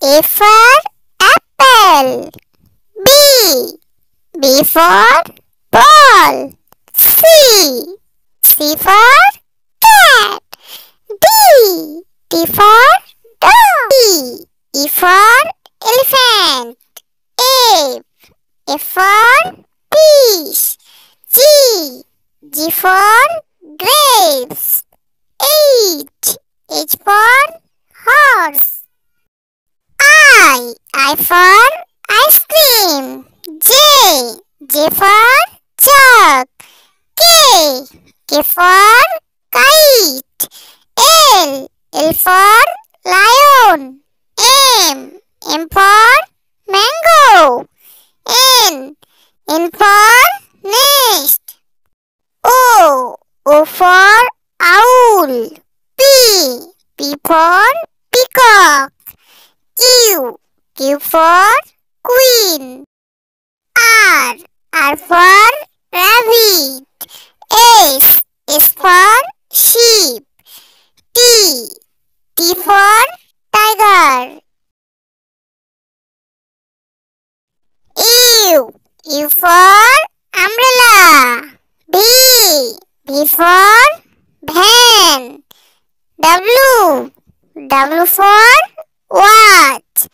A for apple. B. B for ball. C for cat. D. D for dog. E for elephant. F. F for fish. G for grapes. H for horse. I for ice cream. J for jug. K for kite. L for lion. M for mango. N for nest. O for owl. P for peacock. Q for queen. R for rabbit. S for sheep. T for tiger. U for umbrella. V for van. W for watch.